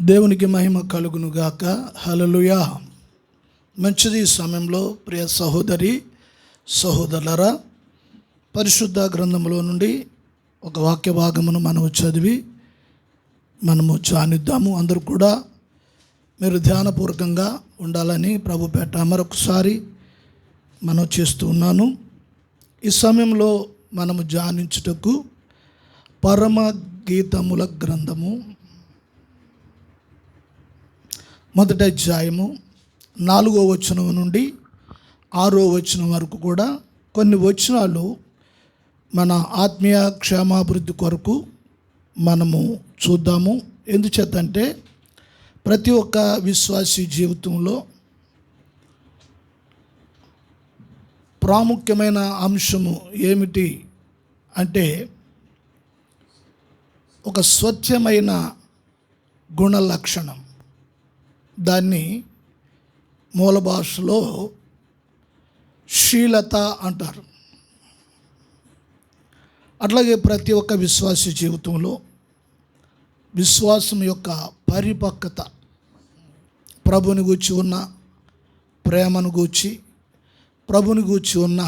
దేవునికి మహిమ కలుగును గాక. హల్లెలూయా. మంచిది. ఈ సమయంలో ప్రియ సహోదరి సహోదరులారా, పరిశుద్ధ గ్రంథంలో నుండి ఒక వాక్య భాగమును మనము చదివి మనము ధ్యానిద్దాము. అందరూ కూడా మీరు ధ్యానపూర్వకంగా ఉండాలని ప్రభు పేట మరొకసారి మనం చేస్తూ ఉన్నాను. ఈ సమయంలో మనము ధ్యానించుటకు పరమ గీతముల గ్రంథము 1వ అధ్యాయము 4వ వచనం నుండి 6వ వచనం వరకు కూడా కొన్ని వచనాలు మన ఆత్మీయ క్షేమాభివృద్ధి కొరకు మనము చూద్దాము. ఎందుచేతంటే ప్రతి ఒక్క విశ్వాసీ జీవితంలో ప్రాముఖ్యమైన అంశము ఏమిటి అంటే ఒక స్వచ్ఛమైన గుణ లక్షణం. దాన్ని మూల భాషలో శీలత అంటారు. అట్లాగే ప్రతి ఒక్క విశ్వాసీ జీవితంలో విశ్వాసం యొక్క పరిపక్వత, ప్రభుని గూర్చి ఉన్న ప్రేమను గూర్చి, ప్రభుని గూర్చి ఉన్న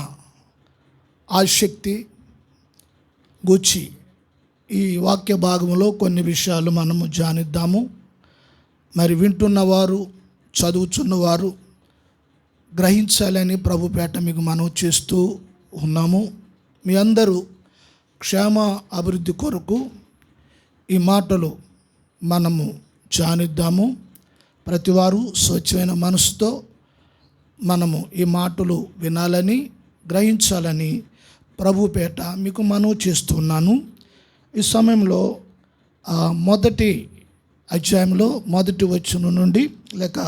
ఆసక్తి గూర్చి ఈ వాక్య భాగంలో కొన్ని విషయాలు మనము ధ్యానిద్దాము. మరి వింటున్నవారు, చదువుతున్నవారు గ్రహించాలని ప్రభు పేట మీకు మనవి చేస్తూ ఉన్నాము. మీ అందరూ క్షేమ అభివృద్ధి కొరకు ఈ మాటలు మనము ధ్యానిద్దాము. ప్రతివారు స్వచ్ఛమైన మనసుతో మనము ఈ మాటలు వినాలని, గ్రహించాలని ప్రభు పేట మీకు మనవి చేస్తున్నాను. ఈ సమయంలో మొదటి అధ్యాయంలో 1వ వచనం నుండి లేక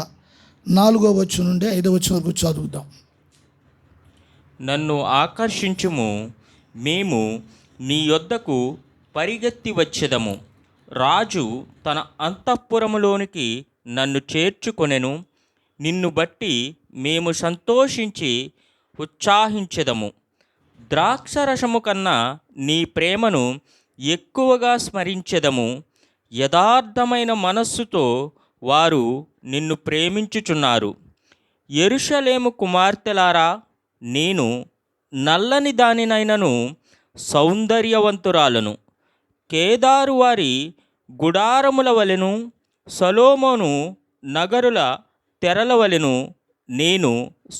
4వ వచనం నుండి 5వ వచనం వరకు చదువుదాం. నన్ను ఆకర్షించుము, మేము నీ యొద్దకు పరిగెత్తి వచ్చెదము. రాజు తన అంతఃపురములోనికి నన్ను చేర్చుకొనెను. నిన్ను బట్టి మేము సంతోషించి ఉత్సాహించెదము. ద్రాక్షరసము కన్నా నీ ప్రేమను ఎక్కువగా స్మరించెదము. యథార్థమైన మనస్సుతో వారు నిన్ను ప్రేమించుచున్నారు. యెరూషలేము కుమార్తెలారా, నేను నల్లని దానినైనను సౌందర్యవంతురాలను. కేదారు వారి గుడారముల వలెను, సొలొమోను నగరుల తెరల వలెను నేను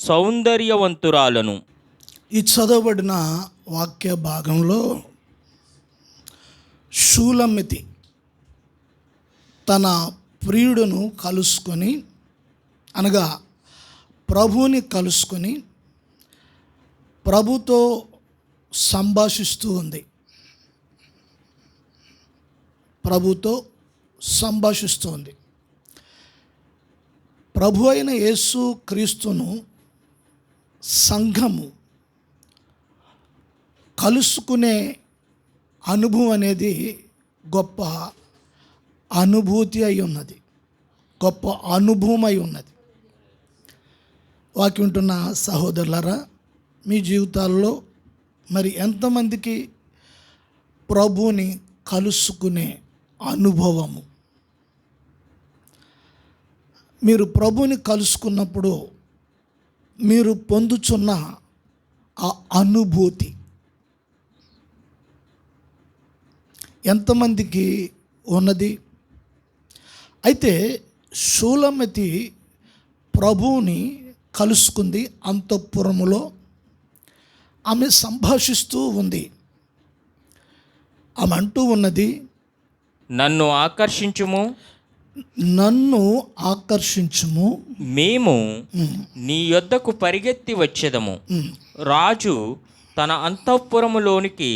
సౌందర్యవంతురాలను. ఈ చదవబడిన వాక్య భాగంలో షూలమ్మితి తన ప్రియుడును కలుసుకొని, అనగా ప్రభువుని కలుసుకొని ప్రభుతో సంభాషిస్తూ ఉంది. ప్రభుతో సంభాషిస్తూ ఉంది. ప్రభు అయిన యేసు క్రీస్తును సంఘము కలుసుకునే అనుభవం అనేది గొప్ప అనుభూతి అయి ఉన్నది, గొప్ప అనుభవం అయి ఉన్నది. వాక్యం వింటున్న సహోదరులారా, మీ జీవితాల్లో మరి ఎంతమందికి ప్రభువుని కలుసుకునే అనుభవము? మీరు ప్రభువుని కలుసుకున్నప్పుడు మీరు పొందుచున్న ఆ అనుభూతి ఎంతమందికి ఉన్నది? అయితే షూలమ్మతి ప్రభువుని కలుసుకుంది. అంతఃపురములో ఆమె సంభాషిస్తూ ఉంది. ఆమె అంటూ ఉన్నది, నన్ను ఆకర్షించుము, నన్ను ఆకర్షించుము, మేము నీ యొద్దకు పరిగెత్తి వచ్చెదము. రాజు తన అంతఃపురములోనికి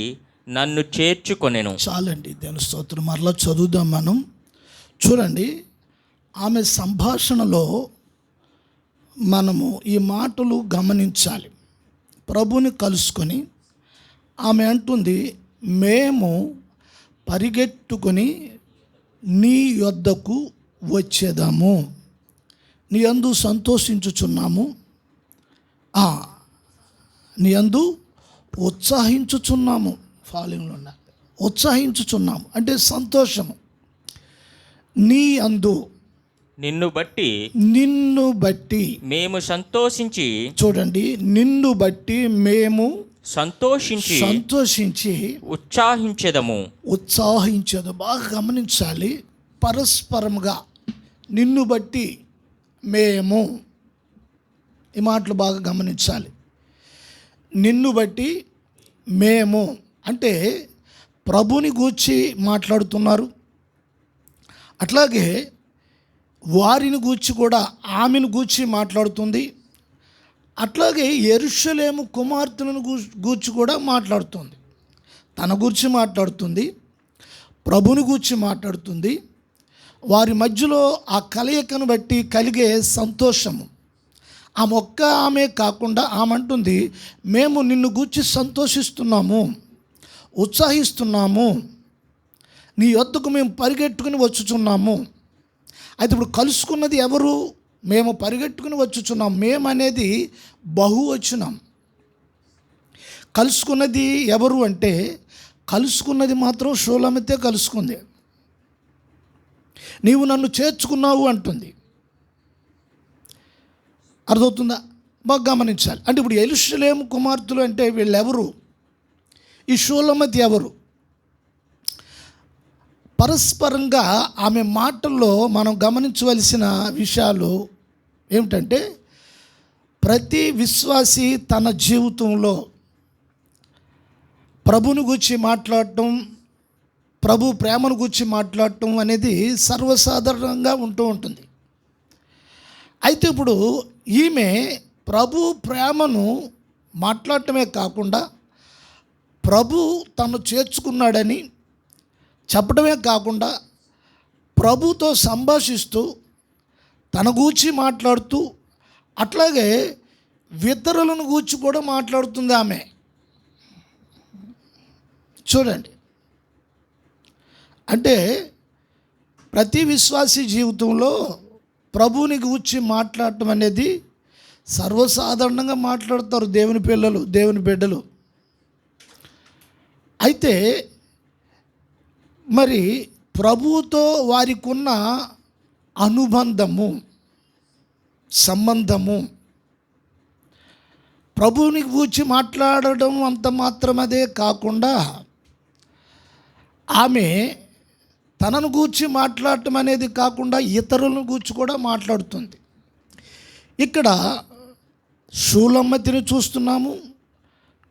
నన్ను చేర్చుకొనెను. చాలండి, దేవుని స్తోత్రం. మరలా చదువుదాం మనం. చూడండి, ఆమె సంభాషణలో మనము ఈ మాటలు గమనించాలి. ప్రభుని కలుసుకొని ఆమె అంటుంది, మేము పరిగెట్టుకొని నీ యొద్దకు వచ్చేదాము, నీ యందు సంతోషించుచున్నాము, నీ యందు ఉత్సాహించుచున్నాము. ఫాలోయింగ్లో ఉన్నా ఉత్సాహించుచున్నాము అంటే సంతోషము. నీ అందు నిన్ను బట్టి నిన్ను బట్టి. మేము సంతోషించి చూడండి, నిన్ను బట్టి మేము సంతోషించి ఉత్సాహించెదము. ఉత్సాహించదు. బాగా గమనించాలి, పరస్పరంగా. నిన్ను బట్టి మేము, ఈ మాటలు బాగా గమనించాలి. నిన్ను బట్టి మేము అంటే ప్రభుని గూర్చి మాట్లాడుతున్నారు. అట్లాగే వారిని గూర్చి కూడా, ఆమెను గూర్చి మాట్లాడుతుంది. అట్లాగే యెరూషలేము కుమార్తెలను గూర్చి కూడా మాట్లాడుతుంది. తన గురించి మాట్లాడుతుంది, ప్రభుని గూర్చి మాట్లాడుతుంది. వారి మధ్యలో ఆ కలయికను బట్టి కలిగే సంతోషము. ఆమె కాకుండా ఆమె అంటుంది, మేము నిన్ను గూర్చి సంతోషిస్తున్నాము, ఉత్సాహిస్తున్నాము, నీ యొద్దకు మేము పరిగెట్టుకుని వచ్చుచున్నాము. అయితే ఇప్పుడు కలుసుకున్నది ఎవరు? మేము పరిగెట్టుకుని వచ్చుచున్నాం. మేము అనేది బహువచనం. కలుసుకున్నది ఎవరు అంటే, కలుసుకున్నది మాత్రం షూలమితే కలుసుకుంది. నీవు నన్ను చేర్చుకున్నావు అంటుంది. అర్థమవుతుందా? బాగా గమనించాలి. అంటే ఇప్పుడు యెరూషలేము కుమార్తెలు అంటే వీళ్ళెవరు? ఈ షూలమతి ఎవరు? పరస్పరంగా ఆమె మాటల్లో మనం గమనించవలసిన విషయాలు ఏమిటంటే, ప్రతి విశ్వాసి తన జీవితంలో ప్రభుని గురించి మాట్లాడటం, ప్రభు ప్రేమను గురించి మాట్లాడటం అనేది సర్వసాధారణంగా ఉంటూ ఉంటుంది. అయితే ఇప్పుడు ఈమె ప్రభు ప్రేమను మాట్లాడటమే కాకుండా, ప్రభు తను చేర్చుకున్నాడని చెప్పడమే కాకుండా, ప్రభుతో సంభాషిస్తూ తన గూర్చి మాట్లాడుతూ, అట్లాగే ఇతరులను గూర్చి కూడా మాట్లాడుతుంది ఆమె. చూడండి, అంటే ప్రతి విశ్వాసీ జీవితంలో ప్రభువుని గూర్చి మాట్లాడటం అనేది సర్వసాధారణంగా మాట్లాడతారు దేవుని పిల్లలు, దేవుని బిడ్డలు. అయితే మరి ప్రభువుతో వారికి ఉన్న అనుబంధము, సంబంధము, ప్రభువుని గూర్చి మాట్లాడడం అంత మాత్రమదే కాకుండా, ఆమె తనను గూర్చి మాట్లాడటం అనేది కాకుండా ఇతరులను గూర్చి కూడా మాట్లాడుతుంది. ఇక్కడ షూలమ్మతిని చూస్తున్నాము,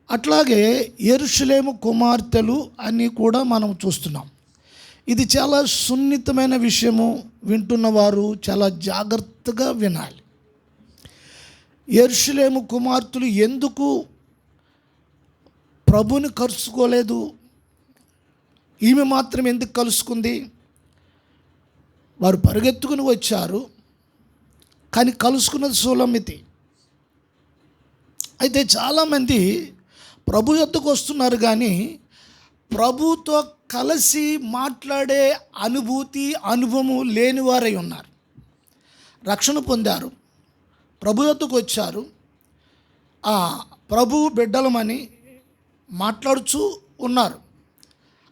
అట్లాగే యెరూషలేము కుమార్తెలు అని కూడా మనం చూస్తున్నాం. ఇది చాలా సున్నితమైన విషయము. వింటున్నవారు చాలా జాగ్రత్తగా వినాలి. యెరూషలేము కుమార్తెలు ఎందుకు ప్రభుని కలుసుకోలేదు? ఈమె మాత్రం ఎందుకు కలుసుకుంది? వారు పరిగెత్తుకుని వచ్చారు, కానీ కలుసుకున్నది షూలమితి. అయితే చాలామంది ప్రభు యొద్దకు వస్తున్నారు, కానీ ప్రభుతో కలిసి మాట్లాడే అనుభవం లేనివారై ఉన్నారు. రక్షణ పొందారు, ప్రభు యొద్దకు వచ్చారు, ప్రభు బిడ్డలమని మాట్లాడుచూ ఉన్నారు.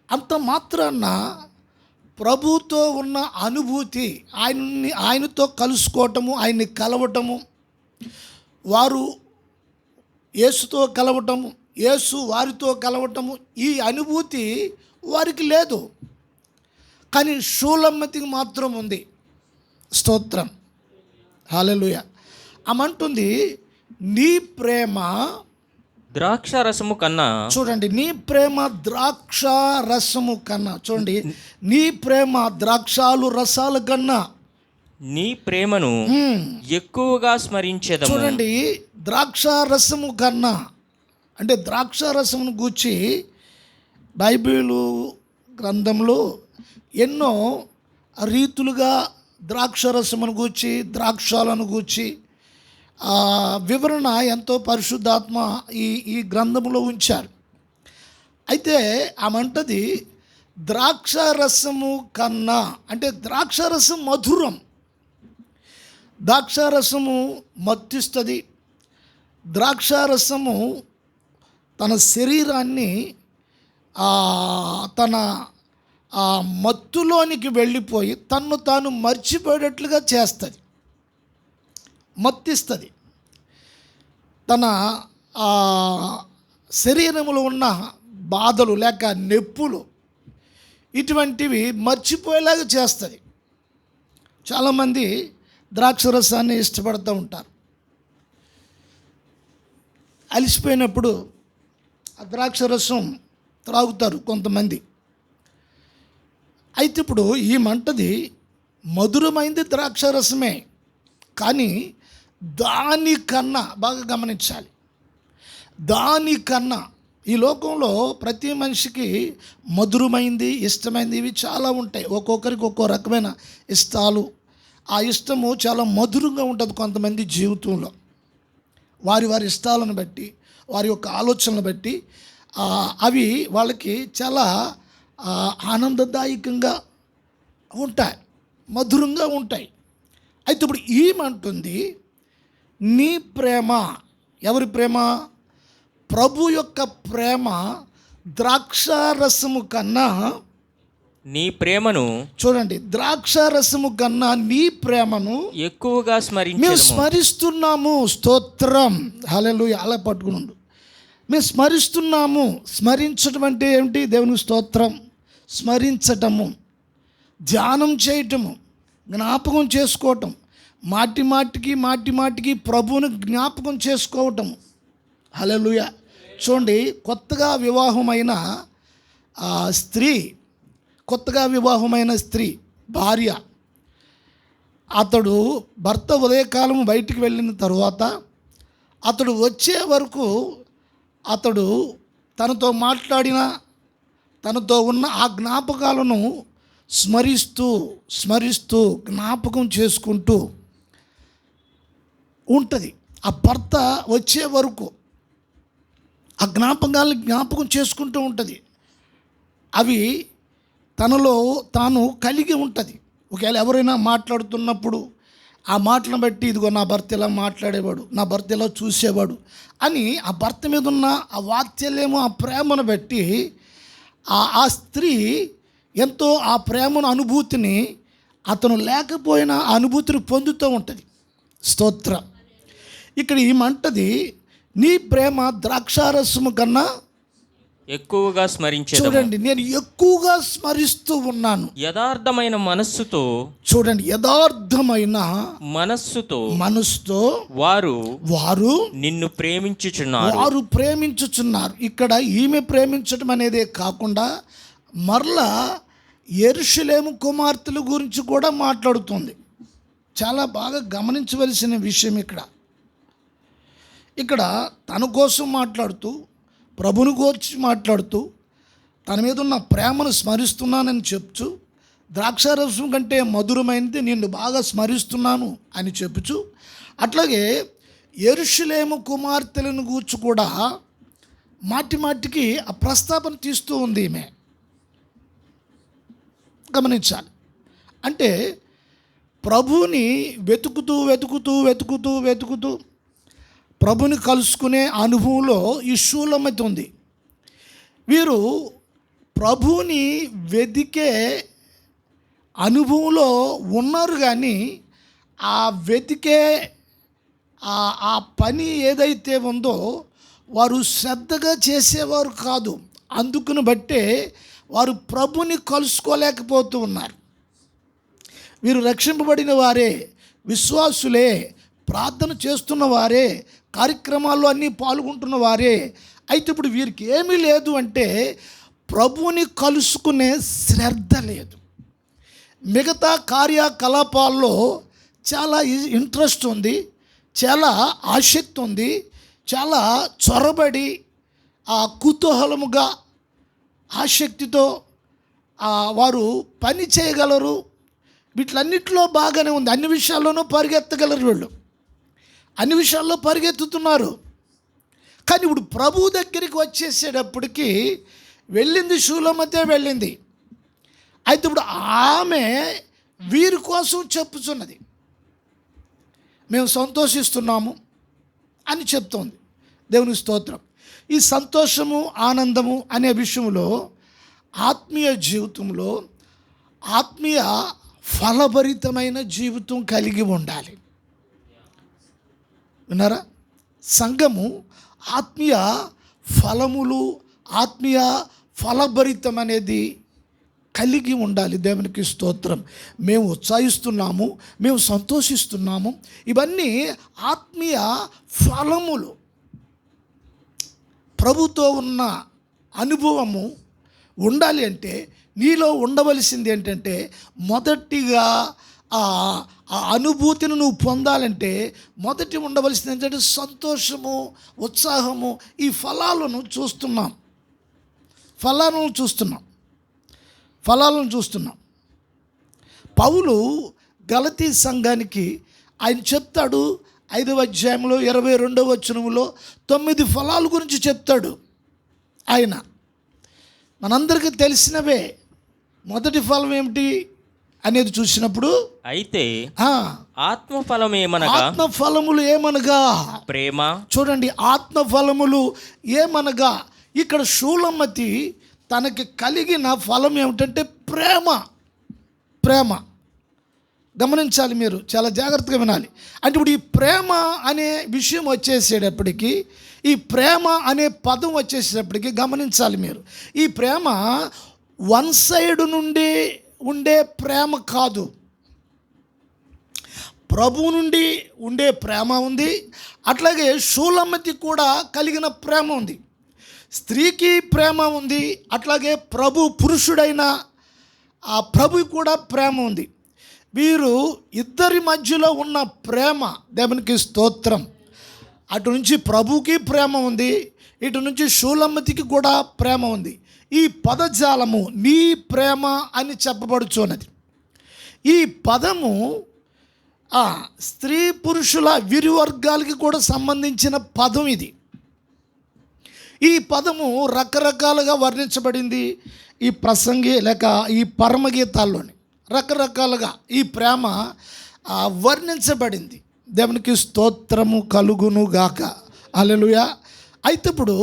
అంత మాత్రాన ప్రభుతో ఉన్న అనుభూతి, ఆయనతో కలుసుకోవటము, ఆయన్ని కలవటము, వారు యేసుతో కలవటము, యేసు వారితో కలవటము, ఈ అనుభూతి వారికి లేదు. కానీ షూలమ్మతికి మాత్రం ఉంది. స్తోత్రం, హల్లెలూయా. ఆమంటుంది, నీ ప్రేమ ద్రాక్ష రసము కన్నా. చూడండి, నీ ప్రేమ ద్రాక్ష రసము కన్నా. చూడండి, నీ ప్రేమ ద్రాక్షాలు రసాల కన్నా నీ ప్రేమను ఎక్కువగా స్మరించేదము. చూడండి, ద్రాక్ష రసము కన్నా అంటే ద్రాక్ష రసమును గూర్చి బైబిలు గ్రంథంలో ఎన్నో రీతులుగా ద్రాక్ష రసమును గూర్చి, ద్రాక్షాలను గూర్చి వివరణ ఎంతో పరిశుద్ధాత్మ ఈ గ్రంథంలో ఉంచారు. అయితే ఆమంటది ద్రాక్ష రసము కన్నా అంటే ద్రాక్షారసం మధురం, ద్రాక్షారసము మత్తిస్తుంది. ద్రాక్షారసము తన శరీరాన్ని తన ఆ మత్తులోనికి వెళ్ళిపోయి తన్ను తాను మర్చిపోయేటట్లుగా చేస్తుంది, మత్తిస్తుంది. తన శరీరంలో ఉన్న బాధలు లేక నొప్పులు ఇటువంటివి మర్చిపోయేలాగా చేస్తుంది. చాలామంది ద్రాక్షరసాన్ని ఇష్టపడుతూ ఉంటారు. అలసిపోయినప్పుడు ఆ ద్రాక్షరసం త్రాగుతారు కొంతమంది. అయితే ఇప్పుడు ఈ మంటది మధురమైంది ద్రాక్షరసమే, కానీ దానికన్నా బాగా గమనించాలి, దానికన్నా ఈ లోకంలో ప్రతి మనిషికి మధురమైంది, ఇష్టమైంది ఇవి చాలా ఉంటాయి. ఒక్కొక్కరికి ఒక్కో రకమైన ఇష్టాలు. ఆ ఇష్టము చాలా మధురంగా ఉంటుంది కొంతమంది జీవితంలో. వారి వారి ఇష్టాలను బట్టి, వారి యొక్క ఆలోచనలను బట్టి అవి వాళ్ళకి చాలా ఆనందదాయకంగా ఉంటాయి, మధురంగా ఉంటాయి. అయితే ఇప్పుడు ఏమంటుంది, నీ ప్రేమ, ఎవరి ప్రేమ? ప్రభు యొక్క ప్రేమ ద్రాక్షారసము కన్నా, నీ ప్రేమను చూడండి, ద్రాక్షారసము కన్నా నీ ప్రేమను ఎక్కువగా మేము స్మరిస్తున్నాము. స్తోత్రం, హల్లెలూయా. అలా పట్టుకుని ఉండు. మేము స్మరిస్తున్నాము. స్మరించడం అంటే ఏమిటి? దేవునికి స్తోత్రం. స్మరించటము, ధ్యానం చేయటము, జ్ఞాపకం చేసుకోవటం, మాటి మాటికి ప్రభువుని జ్ఞాపకం చేసుకోవటము. హల్లెలూయా. చూడండి, కొత్తగా వివాహమైన స్త్రీ భార్య, అతడు భర్త ఉదయకాలం బయటికి వెళ్ళిన తరువాత అతడు వచ్చే వరకు అతడు తనతో మాట్లాడిన, తనతో ఉన్న ఆ జ్ఞాపకాలను స్మరిస్తూ జ్ఞాపకం చేసుకుంటూ ఉంటుంది. ఆ భర్త వచ్చే వరకు ఆ జ్ఞాపకాలను జ్ఞాపకం చేసుకుంటూ ఉంటుంది. అవి తనలో తాను కలిగి ఉంటుంది. ఒకవేళ ఎవరైనా మాట్లాడుతున్నప్పుడు ఆ మాటలను బట్టి, ఇదిగో నా భర్త ఇలా మాట్లాడేవాడు, నా భర్త ఇలా చూసేవాడు అని ఆ భర్త మీద ఉన్న ఆ వాత్సల్యము, ఆ ప్రేమను బట్టి ఆ స్త్రీ ఎంతో ఆ ప్రేమను, అనుభూతిని, అతను లేకపోయినా ఆ అనుభూతిని పొందుతూ ఉంటుంది. స్తోత్రం. ఇక్కడ ఈ మంటది, నీ ప్రేమ ద్రాక్షారసము కన్నా ఎక్కువగా స్మరించేదము. చూడండి, నేను ఎక్కువగా స్మరిస్తూ ఉన్నాను. యథార్థమైన మనస్సుతో, చూడండి, యథార్థమైన మనస్సుతో వారు నిన్ను ప్రేమించుచున్నారు. ఇక్కడ ఈమె ప్రేమించడం అనేదే కాకుండా మరలా యెరూషలేము కుమార్తెల గురించి కూడా మాట్లాడుతుంది. చాలా బాగా గమనించవలసిన విషయం ఇక్కడ తన కోసం మాట్లాడుతూ, ప్రభుని గురించి మాట్లాడుతూ, తన మీద ఉన్న ప్రేమను స్మరిస్తున్నానని చెప్తూ, ద్రాక్షారసం కంటే మధురమైనది నిన్ను బాగా స్మరిస్తున్నాను అని చెప్పుచు, అట్లాగే యెరూషలేము కుమార్తెలను గూర్చి కూడా మాటికి ఆ ప్రస్తాపన తీస్తూ ఉంది ఈమె. గమనించాలి. అంటే ప్రభుని వెతుకుతూ ప్రభుని కలుసుకునే అనుభవంలో ఈ శూలమతి ఉంది. వీరు ప్రభుని వెతికే అనుభవంలో ఉన్నారు, కానీ ఆ వెతికే ఆ పని ఏదైతే ఉందో వారు శ్రద్ధగా చేసేవారు కాదు. అందుకుని బట్టే వారు ప్రభుని కలుసుకోలేకపోతూ ఉన్నారు. వీరు రక్షింపబడిన వారే, విశ్వాసులే, ప్రార్థన చేస్తున్న వారే, కార్యక్రమాల్లో అన్నీ పాల్గొంటున్న వారే. అయితే ఇప్పుడు వీరికి ఏమీ లేదు అంటే ప్రభువుని కలుసుకునే శ్రద్ధ లేదు. మిగతా కార్యకలాపాల్లో చాలా ఇంట్రెస్ట్ ఉంది, చాలా ఆసక్తి ఉంది, చాలా చొరబడి ఆ కుతూహలముగా ఆసక్తితో వారు పని చేయగలరు. వీటిలన్నిటిలో బాగానే ఉంది. అన్ని విషయాల్లోనూ పరిగెత్తగలరు వీళ్ళు, అన్ని విషయాల్లో పరిగెత్తుతున్నారు. కానీ ఇప్పుడు ప్రభు దగ్గరికి వచ్చేసేటప్పటికి వెళ్ళింది శూలమతే వెళ్ళింది. అయితే ఇప్పుడు ఆమె వీరి కోసం చెప్పుచున్నది, మేము సంతోషిస్తున్నాము అని చెప్తోంది. దేవుని స్తోత్రం. ఈ సంతోషము, ఆనందము అనే విషయంలో ఆత్మీయ జీవితంలో ఆత్మీయ ఫలభరితమైన జీవితం కలిగి ఉండాలి. విన్నారా? సంఘము ఆత్మీయ ఫలములు, ఆత్మీయ ఫలభరితం అనేది కలిగి ఉండాలి. దేవునికి స్తోత్రం. మేము ఉత్సాహిస్తున్నాము, మేము సంతోషిస్తున్నాము. ఇవన్నీ ఆత్మీయ ఫలములు. ప్రభుతో ఉన్న అనుభవము ఉండాలి అంటే నీలో ఉండవలసింది ఏంటంటే, మొదటిగా ఆ అనుభూతిని నువ్వు పొందాలంటే మొదటి ఉండవలసింది ఏంటంటే సంతోషము, ఉత్సాహము. ఈ ఫలాలను చూస్తున్నాం. పౌలు గలతీ సంఘానికి ఆయన చెప్తాడు 5వ అధ్యాయంలో 22వ వచనంలో 9 ఫలాల గురించి చెప్తాడు. ఆయన మనందరికీ తెలిసినవే. మొదటి ఫలం ఏమిటి అనేది చూసినప్పుడు, అయితే ఆత్మఫలములు ఏమనగా ప్రేమ. చూడండి, ఆత్మఫలములు ఏమనగా ఇక్కడ షూలమ్మతి తనకి కలిగిన ఫలం ఏమిటంటే ప్రేమ. గమనించాలి, మీరు చాలా జాగ్రత్తగా వినాలి. అంటే ఇప్పుడు ఈ ప్రేమ అనే విషయం వచ్చేసేటప్పటికి, ఈ ప్రేమ అనే పదం వచ్చేసేటప్పటికి గమనించాలి మీరు. ఈ ప్రేమ వన్ సైడ్ నుండి ఉండే ప్రేమ కాదు. ప్రభు నుండి ఉండే ప్రేమ ఉంది, అట్లాగే షూలమ్మతి కూడా కలిగిన ప్రేమ ఉంది. స్త్రీకి ప్రేమ ఉంది, అట్లాగే ప్రభు పురుషుడైన ఆ ప్రభు కూడా ప్రేమ ఉంది. వీరు ఇద్దరి మధ్యలో ఉన్న ప్రేమ, దేవునికి స్తోత్రం. అటు నుంచి ప్రభుకి ప్రేమ ఉంది, ఇటు నుంచి షూలమ్మతికి కూడా ప్రేమ ఉంది. ఈ పదజాలము నీ ప్రేమ అని చెప్పబడుచున్నది. ఈ పదము స్త్రీ పురుషుల విరు వర్గాలకి కూడా సంబంధించిన పదం ఇది. ఈ పదము రకరకాలుగా వర్ణించబడింది ఈ ప్రసంగి లేక ఈ పరమగీతాల్లోని. రకరకాలుగా ఈ ప్రేమ వర్ణించబడింది. దేవునికి స్తోత్రము కలుగును గాక. హల్లెలూయా. అయితే ఇప్పుడు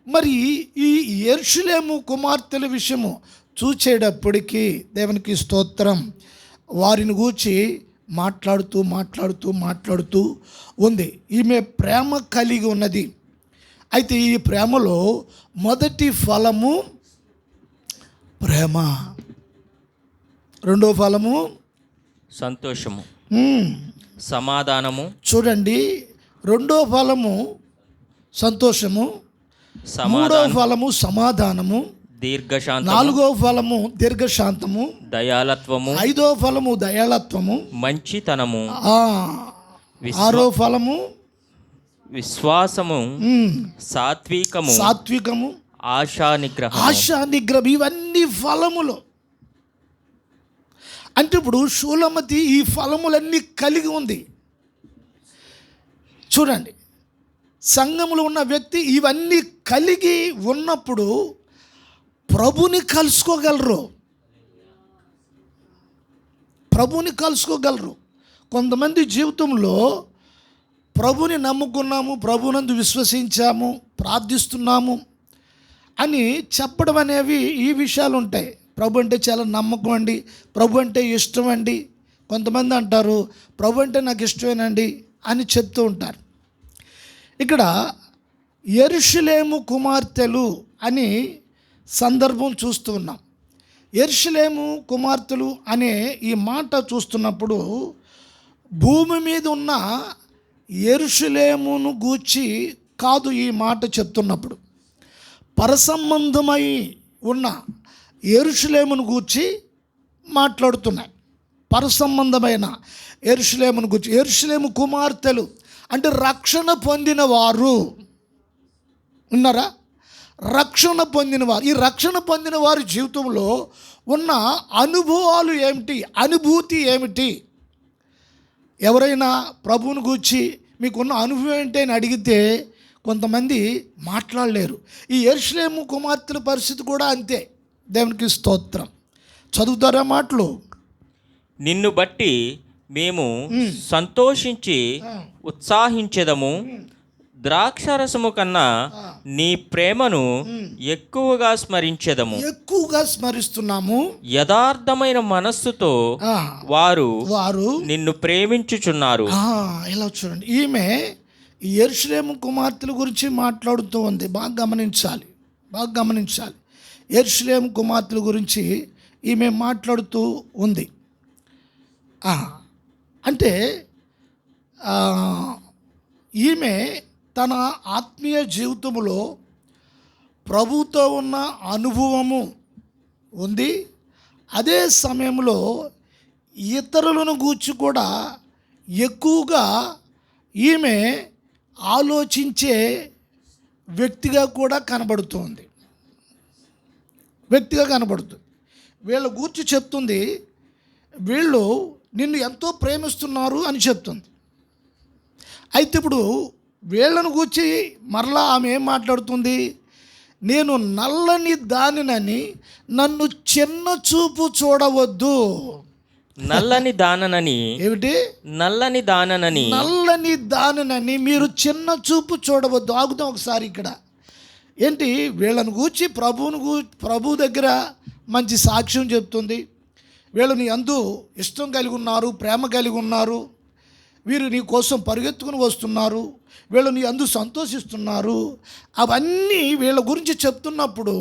మరి ఈ యెరూషలేము కుమార్తెల విషయము చూచేటప్పటికీ దేవునికి స్తోత్రం, వారిని గూర్చి మాట్లాడుతూ ఉంది. ఈమె ప్రేమ కలిగి ఉన్నది. అయితే ఈ ప్రేమలో మొదటి ఫలము ప్రేమ, రెండో ఫలము సంతోషము, సమాధానము. చూడండి, రెండో ఫలము సంతోషము, మూడో ఫలము సమాధానము, దీర్ఘశాంతము, నాలుగో ఫలము దీర్ఘశాంతము, దయాళత్వము, ఐదో ఫలము దయాళత్వము, మంచితనము, ఆరో ఫలము విశ్వాసము, సాత్వికము, ఆశా నిగ్రహం. ఇవన్నీ ఫలములు. అంటే ఇప్పుడు షూలమ్మతి ఈ ఫలములన్నీ కలిగి ఉంది. చూడండి, సంఘములో ఉన్న వ్యక్తి ఇవన్నీ కలిగి ఉన్నప్పుడు ప్రభుని కలుసుకోగలరు. కొంతమంది జీవితంలో ప్రభుని నమ్ముకున్నాము, ప్రభునందు విశ్వసించాము, ప్రార్థిస్తున్నాము అని చెప్పడం అనేవి ఈ విషయాలు ఉంటాయి. ప్రభు అంటే చాలా నమ్మకం అండి, ప్రభు అంటే ఇష్టం అండి. కొంతమంది అంటారు ప్రభు అంటే నాకు ఇష్టమేనండి అని చెప్తూ ఉంటారు. ఇక్కడ యెరూషలేము కుమార్తెలు అని సందర్భం చూస్తూ ఉన్నాం. యెరూషలేము కుమార్తెలు అనే ఈ మాట చూస్తున్నప్పుడు భూమి మీద ఉన్న యెరూషలేమును గూర్చి కాదు ఈ మాట చెప్తున్నప్పుడు, పరసంబంధమై ఉన్న యెరూషలేమును గూర్చి మాట్లాడుతున్నాయి. పరసంబంధమైన యెరూషలేమును గూర్చి. యెరూషలేము కుమార్తెలు అంటే రక్షణ పొందిన వారు ఉన్నారా? రక్షణ పొందినవారు. ఈ రక్షణ పొందిన వారి జీవితంలో ఉన్న అనుభవాలు ఏమిటి, అనుభూతి ఏమిటి? ఎవరైనా ప్రభువుని గూర్చి మీకున్న అనుభవం ఏంటి అని అడిగితే కొంతమంది మాట్లాడలేరు. ఈ యెరూషలేము కుమార్తెల పరిస్థితి కూడా అంతే. దేవునికి స్తోత్రం. చదువుతారా మాటలు? నిన్ను బట్టి మేము సంతోషించి ఉత్సాహించెదము, ద్రాక్షారసము కన్నా నీ ప్రేమను ఎక్కువగా స్మరించెదము. ఎక్కువగా స్మరిస్తున్నాము. యథార్థమైన మనస్సుతో ఆ, వారు వారు నిన్ను ప్రేమించుచున్నారు. ఇలా చూడండి, ఈమె యెరూషలేము కుమార్తెల గురించి మాట్లాడుతూ ఉంది. బాగా గమనించాలి. యెరూషలేము కుమార్తెల గురించి ఈమె మాట్లాడుతూ ఉంది. అంటే ఈమె తన ఆత్మీయ జీవితంలో ప్రభుతో ఉన్న అనుభవము ఉంది. అదే సమయంలో ఇతరులను గూర్చి కూడా ఎక్కువగా ఈమె ఆలోచించే వ్యక్తిగా కూడా కనబడుతుంది. వీళ్ళ గూర్చి చెప్తుంది, వీళ్ళు నిన్ను ఎంతో ప్రేమిస్తున్నారు అని చెప్తుంది. అయితే ఇప్పుడు వీళ్ళను గూర్చి మరలా ఆమె ఏం మాట్లాడుతుంది? నేను నల్లని దానినని నన్ను చిన్న చూపు చూడవద్దు. నల్లని దాననని ఏమిటి? నల్లని దాననని మీరు చిన్న చూపు చూడవద్దు. ఆగుతాం ఒకసారి ఇక్కడ. ఏంటి? వీళ్ళను గూర్చి ప్రభు దగ్గర మంచి సాక్ష్యం చెప్తుంది. వీళ్ళు నీ యందు ఇష్టం కలిగి ఉన్నారు, ప్రేమ కలిగి ఉన్నారు, వీరు నీ కోసం పరిగెత్తుకుని వస్తున్నారు, వీళ్ళు నీ యందు సంతోషిస్తున్నారు. అవన్నీ వీళ్ళ గురించి చెప్తున్నప్పుడు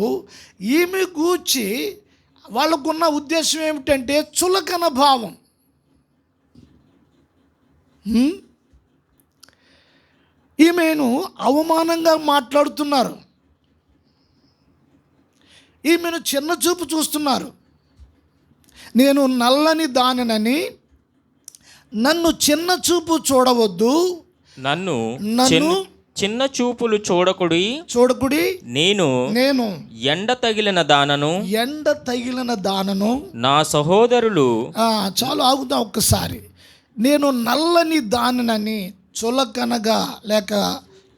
ఈమె గూర్చి వాళ్ళకున్న ఉద్దేశం ఏమిటంటే చులకన భావం. ఈమెను అవమానంగా మాట్లాడుతున్నారు, ఈమెను చిన్న చూపు చూస్తున్నారు. నేను నల్లని దానినని నన్ను చిన్న చూపు చూడవద్దు, నన్ను చిన్న చూపులు చూడకుడి. నేను ఎండ తగిలిన దానను నా సహోదరులు. చాలు, ఆగుదాం ఒక్కసారి. నేను నల్లని దానినని చులకనగా లేక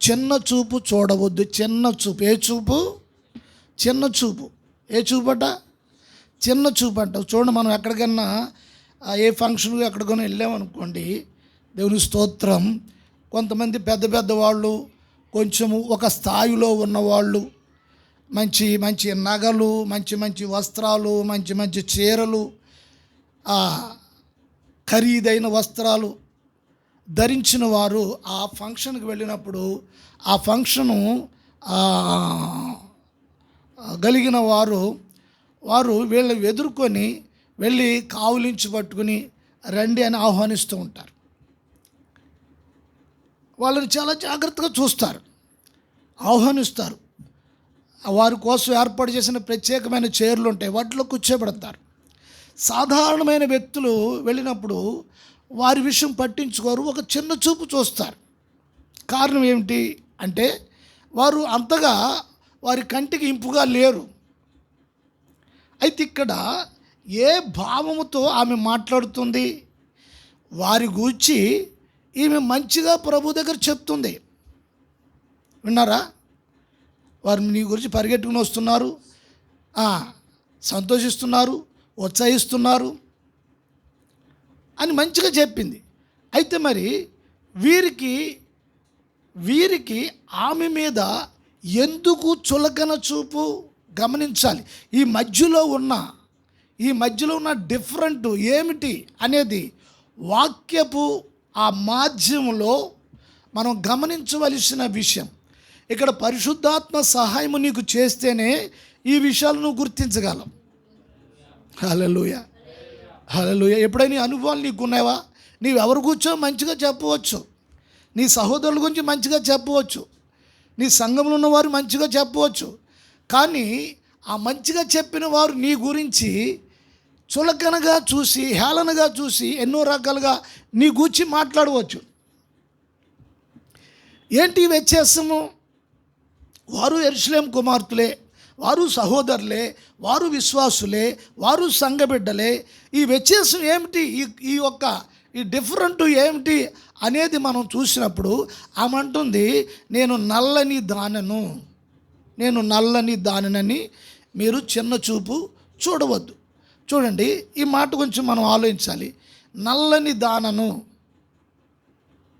చిన్న చూపు చూడవద్దు. చిన్న చూపు ఏ చూపు? చిన్న చూపు. ఏ చూపట? చిన్న చూపు అంట. చూడండి, మనం ఎక్కడికన్నా ఏ ఫంక్షన్కి ఎక్కడికైనా వెళ్ళామనుకోండి, దేవుని స్తోత్రం, కొంతమంది పెద్ద వాళ్ళు, కొంచెము ఒక స్థాయిలో ఉన్నవాళ్ళు, మంచి మంచి నగలు, మంచి వస్త్రాలు, మంచి చీరలు, ఖరీదైన వస్త్రాలు ధరించిన వారు ఆ ఫంక్షన్కి వెళ్ళినప్పుడు ఆ ఫంక్షను కలిగిన వారు వీళ్ళని ఎదుర్కొని వెళ్ళి కావులించి పట్టుకుని రండి అని ఆహ్వానిస్తూ ఉంటారు. వాళ్ళని చాలా జాగ్రత్తగా చూస్తారు, ఆహ్వానిస్తారు. వారి కోసం ఏర్పాటు చేసిన ప్రత్యేకమైన చైర్లు ఉంటాయి, వాటిలో కూర్చోబెడతారు. సాధారణమైన వ్యక్తులు వెళ్ళినప్పుడు వారి విషయం పట్టించుకోరు, ఒక చిన్న చూపు చూస్తారు. కారణం ఏమిటి అంటే వారు అంతగా వారి కంటికి ఇంపుగా లేరు. అయితే ఇక్కడ ఏ భావముతో ఆమె మాట్లాడుతుంది? వారి గూర్చి ఈమె మంచిగా ప్రభు దగ్గర చెప్తుంది. విన్నారా? వారు నీ గురించి పరిగెట్టుకుని వస్తున్నారు, సంతోషిస్తున్నారు, ఉత్సాహిస్తున్నారు అని మంచిగా చెప్పింది. అయితే మరి వీరికి ఆమె మీద ఎందుకు చులకన చూపు? గమనించాలి. ఈ మధ్యలో ఉన్న డిఫరెంట్ ఏమిటి అనేది వాక్యపు ఆ మాధ్యమంలో మనం గమనించవలసిన విషయం. ఇక్కడ పరిశుద్ధాత్మ సహాయము నీకు చేస్తేనే ఈ విషయాలు నువ్వు గుర్తించగలవు. హల్లెలూయా. ఎప్పుడైనా అనుభవాలు నీకు ఉన్నావా? నీవెవరు కూర్చో మంచిగా చెప్పవచ్చు, నీ సహోదరుల గురించి మంచిగా చెప్పవచ్చు, నీ సంఘంలో ఉన్నవారు మంచిగా చెప్పవచ్చు. కానీ ఆ మంచిగా చెప్పిన వారు నీ గురించి చులకనగా చూసి, హేళనగా చూసి ఎన్నో రకాలుగా నీ గూర్చి మాట్లాడవచ్చు. ఏంటి వ్యత్యాసము? వారు యెరూషలేము కుమార్తెలే, వారు సహోదరులే, వారు విశ్వాసులే, వారు సంఘబిడ్డలే. ఈ వ్యత్యాసం ఏమిటి? ఈ డిఫరెంట్ ఏమిటి అనేది మనం చూసినప్పుడు ఆమె అంటుంది, నేను నల్లని దాననని మీరు చిన్న చూపు చూడవద్దు. చూడండి, ఈ మాట గురించి మనం ఆలోచించాలి. నల్లని దానను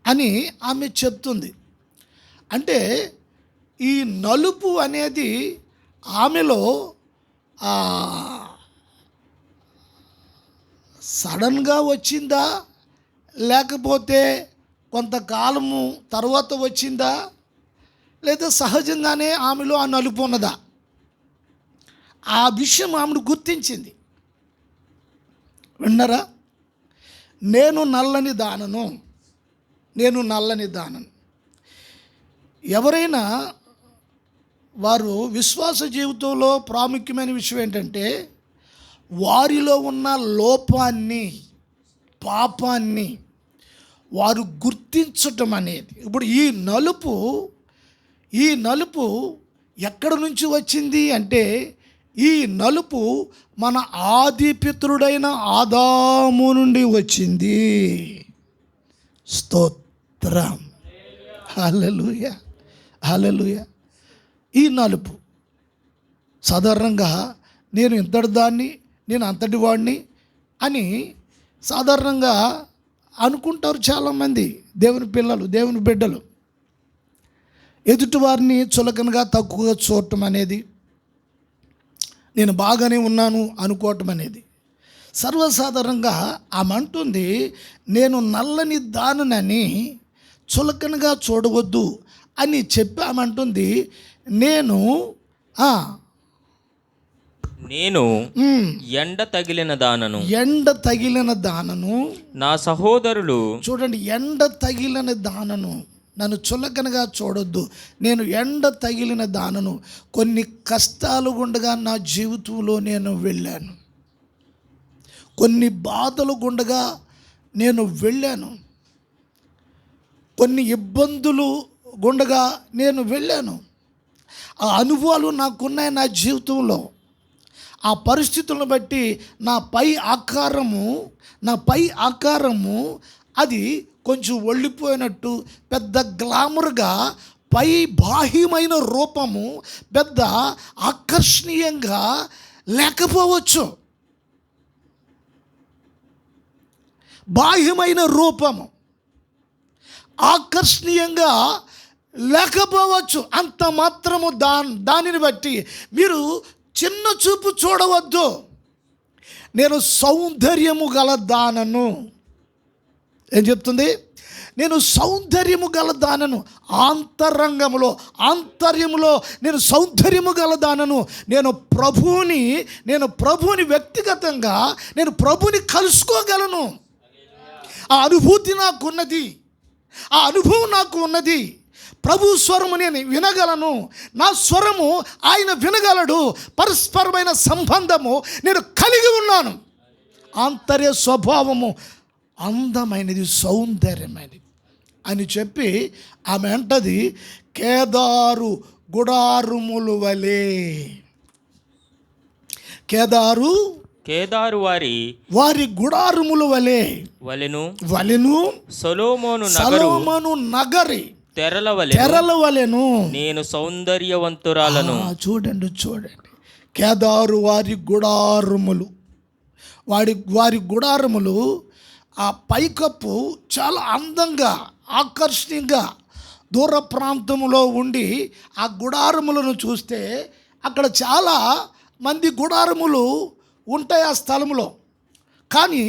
అని ఆమె చెప్తుంది. అంటే ఈ నలుపు అనేది ఆమెలో సడన్గా వచ్చిందా, లేకపోతే కొంతకాలము తర్వాత వచ్చిందా, లేదా సహజంగానే ఆమెలో ఆ నలుపు ఉన్నదా? ఆ విషయం ఆమెను గుర్తించింది. విన్నారా? నేను నల్లని దానను, నేను నల్లని దానను. ఎవరైనా వారు విశ్వాస జీవితంలో ప్రాముఖ్యమైన విషయం ఏంటంటే వారిలో ఉన్న లోపాన్ని, పాపాన్ని వారు గుర్తించటం అనేది. ఇప్పుడు ఈ నలుపు ఎక్కడి నుంచి వచ్చింది అంటే ఈ నలుపు మన ఆదిపితరుడైన ఆదాము నుండి వచ్చింది. స్తోత్రం, హల్లెలూయా, హల్లెలూయా. ఈ నలుపు సాధారణంగా నేను ఇంతటి దాన్ని, నేను అంతటి వాడిని అని సాధారణంగా అనుకుంటారు చాలామంది దేవుని పిల్లలు, దేవుని బిడ్డలు. ఎదుటివారిని చులకనగా తక్కువగా చూడటం అనేది, నేను బాగానే ఉన్నాను అనుకోవటం అనేది సర్వసాధారణంగా ఆమె అంటుంది, నేను నల్లని దానునని చులకనగా చూడవద్దు అని చెప్పి ఆమె అంటుంది, నేను ఎండ తగిలిన దానను, ఎండ తగిలిన దానను. నా సహోదరులు చూడండి, ఎండ తగిలిన దానను, నన్ను చులకనగా చూడొద్దు, నేను ఎండ తగిలిన దానను. కొన్ని కష్టాలు గుండగా నా జీవితంలో నేను వెళ్ళాను, కొన్ని బాధలు గుండగా నేను వెళ్ళాను, కొన్ని ఇబ్బందులు గుండగా నేను వెళ్ళాను. ఆ అనుభవాలు నాకున్నాయి నా జీవితంలో. ఆ పరిస్థితులను బట్టి నా పై ఆకారము అది కొంచెం ఒళ్ళిపోయినట్టు, పెద్ద గ్లామర్గా పై బాహ్యమైన రూపము పెద్ద ఆకర్షణీయంగా లేకపోవచ్చు. బాహ్యమైన రూపము ఆకర్షణీయంగా లేకపోవచ్చు. అంత మాత్రము దానిని బట్టి మీరు చిన్న చూపు చూడవద్దు. నేను సౌందర్యము గల దానను. ఏం చెప్తుంది? నేను సౌందర్యము గల దానను. ఆంతర్యములో నేను సౌందర్యము గల దానను. నేను ప్రభువుని వ్యక్తిగతంగా నేను ప్రభువుని కలుసుకోగలను. ఆ అనుభూతి నాకున్నది, ఆ అనుభవం నాకు ఉన్నది. ప్రభు స్వరము నేను వినగలను, నా స్వరము ఆయన వినగలడు. పరస్పరమైన సంబంధము నేను కలిగి ఉన్నాను. ఆంతర్య స్వభావము అందమైనది, సౌందర్యమైనది అని చెప్పి ఆమె అంటది, కేదారు గుడారములు వలె. కేదారు వారి గుడారములు వలెను సొలొమోను నగరి తెరల వలెను నేను సౌందర్యవంతురాలను. చూడండి, కేదారు వారి గుడారములు ఆ పైకప్పు చాలా అందంగా, ఆకర్షణీయంగా దూర ప్రాంతంలో ఉండి ఆ గుడారములను చూస్తే అక్కడ చాలా మంది గుడారములు ఉంటాయి ఆ స్థలంలో. కానీ